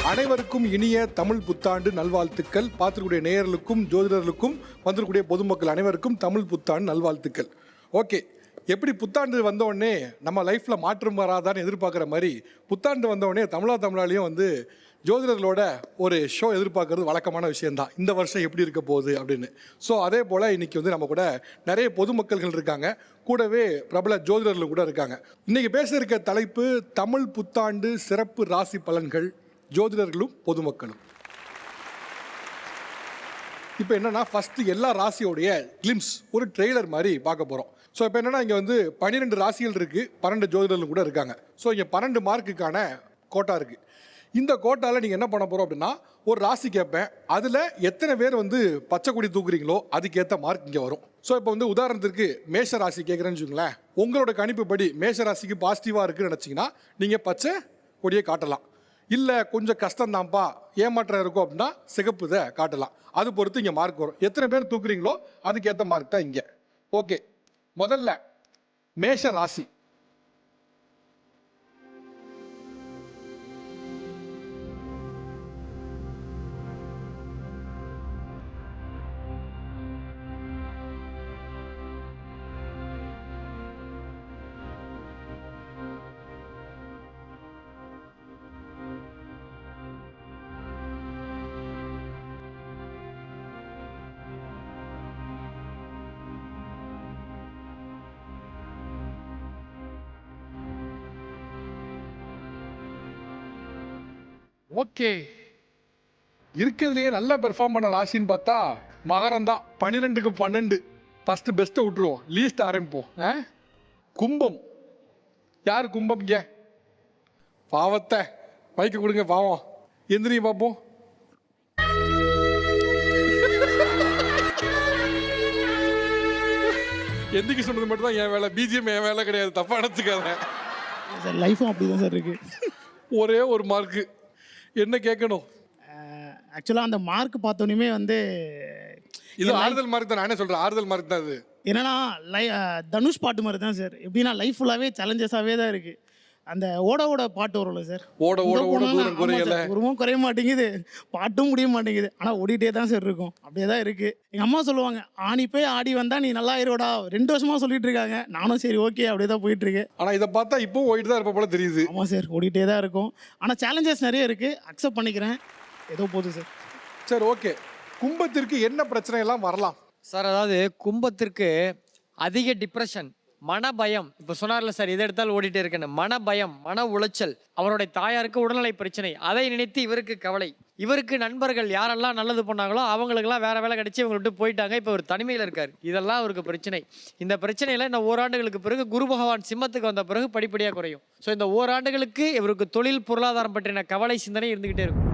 அனைவருக்கும் இனிய தமிழ் புத்தாண்டு நல்வாழ்த்துக்கள். பார்த்துக்கூடிய நேயர்களுக்கும் ஜோதிடர்களுக்கும் வந்திருக்கக்கூடிய பொதுமக்கள் அனைவருக்கும் தமிழ் புத்தாண்டு நல்வாழ்த்துக்கள். ஓகே, எப்படி புத்தாண்டு வந்தோடனே நம்ம லைஃப்பில் மாற்றம் வராதான்னு எதிர்பார்க்குற மாதிரி புத்தாண்டு வந்தோடனே தமிழாலையும் வந்து ஜோதிடர்களோட ஒரு ஷோ எதிர்பார்க்கறது வழக்கமான விஷயந்தான். இந்த வருஷம் எப்படி இருக்க போகுது அப்படின்னு. ஸோ அதே போல் இன்றைக்கி வந்து நம்ம கூட நிறைய பொதுமக்கள்கள் இருக்காங்க, கூடவே பிரபல ஜோதிடர்கள் கூட இருக்காங்க. இன்றைக்கி பேச இருக்க தலைப்பு தமிழ் புத்தாண்டு சிறப்பு ராசி பலன்கள், ஜோதிடர்களும் பொதுமக்களும். இப்போ என்னென்னா, ஃபஸ்ட்டு எல்லா ராசியோடைய கிளிம்ஸ் ஒரு ட்ரெய்லர் மாதிரி பார்க்க போகிறோம். ஸோ இப்போ என்னென்னா, இங்கே வந்து 12 ராசிகள் இருக்குது, 12 ஜோதிடர்கள் கூட இருக்காங்க. ஸோ இங்கே 12 மார்க்குக்கான கோட்டா இருக்குது. இந்த கோட்டாவில் நீங்கள் என்ன பண்ண போகிறோம் அப்படின்னா, ஒரு ராசி கேட்பேன், அதில் எத்தனை பேர் வந்து பச்சை கொடி தூக்குறீங்களோ அதுக்கேற்ற மார்க் இங்கே வரும். ஸோ இப்போ வந்து உதாரணத்திற்கு மேஷ ராசி கேட்குறேன்னு வச்சுக்கோங்களேன். உங்களோட கணிப்புப்படி மேஷ ராசிக்கு பாசிட்டிவாக இருக்குன்னு நினச்சிங்கன்னா நீங்கள் பச்சை கொடியை காட்டலாம். இல்லை கொஞ்சம் கஷ்டம்தான்ப்பா, ஏமாற்றம் இருக்கும் அப்படின்னா சிகப்பு இதை காட்டலாம். அது பொறுத்து இங்கே மார்க் வரும். எத்தனை பேர் தூக்குறீங்களோ அதுக்கேற்ற மார்க் தான் இங்கே. ஓகே, முதல்ல மேஷ ராசி. ஓகே, இருக்கிறதுலையே நல்லா பெர்ஃபார்ம் பண்ண ராசின்னு பார்த்தா மகரம் தான். 12க்கு 12 ஃபஸ்ட்டு பெஸ்ட்டை விட்டுருவோம், லீஸ்ட் ஆரம்பிப்போம். கும்பம். யார் கும்பம்? இங்கே பாவத்தை வைக்க கொடுங்க, பாவம் எந்திரிங்க பார்ப்போம். எந்திரிக்க சொன்னது மட்டும் தான் என் வேலை, பிஜிஎம் என் வேலை கிடையாது, தப்பா எடுத்துக்காத. லைஃபும் அப்படி தான் சார் இருக்கு. ஒரே ஒரு மார்க்கு என்ன கேட்கணும்? ஆக்சுவலாக அந்த மார்க் பார்த்தோன்னே வந்து இது ஆறுதல் மார்க் தான். நான் என்ன சொல்கிறேன், ஆறுதல் மார்க் தான். அது என்னன்னா தனுஷ் பாட்டு மாதிரி தான் சார். எப்படின்னா லைஃப் ஃபுல்லாகவே சேலஞ்சஸாகவே தான் இருக்குது. அந்த ஓட பாட்டு வரும்ல சார், ஓட தூரம் குறையல, உருவம் குறைய மாட்டேங்குது, பாட்டும் முடிய மாட்டேங்குது, ஆனால் ஓடிட்டே தான் சார் இருக்கும். அப்படியே தான் இருக்குது. எங்கள் அம்மா சொல்லுவாங்க, ஆணி போய் ஆடி வந்தால் நீ நல்லா ஆயிரோடா, 2 வருஷமாக சொல்லிட்டு இருக்காங்க. நானும் சரி ஓகே அப்படியே தான் போயிட்டுருக்கு. ஆனால் இதை பார்த்தா இப்போ ஓடிட்டு தான் இருப்ப போல தெரியுது. ஆமாம் சார், ஓடிட்டே தான் இருக்கும். ஆனால் சேலஞ்சஸ் நிறைய இருக்குது, அக்செப்ட் பண்ணிக்கிறேன். ஏதோ போகுது சார். சரி, ஓகே. கும்பத்திற்கு என்ன பிரச்சனை எல்லாம் வரலாம் சார்? அதாவது கும்பத்திற்கு அதிக டிப்ரெஷன், மனபயம். இப்போ சொன்னார்ல சார், இதை எடுத்தால் ஓடிட்டே இருக்கேன்னு. மனபயம், மன உளைச்சல், அவருடைய தாயாருக்கு உடல்நிலை பிரச்சனை, அதை நினைத்து இவருக்கு கவலை. இவருக்கு நண்பர்கள் யாரெல்லாம் நல்லது பண்ணாங்களோ அவங்களுக்கெல்லாம் வேற வேலை கிடைச்சி இவங்க விட்டு போயிட்டாங்க. இப்போ ஒரு தனிமையில் இருக்கார். இதெல்லாம் அவருக்கு பிரச்சனை. இந்த பிரச்சனையில் இந்த ஓராண்டுகளுக்கு பிறகு குரு பகவான் சிம்மத்துக்கு வந்த பிறகு படிப்படியாக குறையும். ஸோ இந்த ஓராண்டுகளுக்கு இவருக்கு தொழில் பொருளாதாரம் பற்றின கவலை சிந்தனை இருந்துகிட்டே இருக்கும்.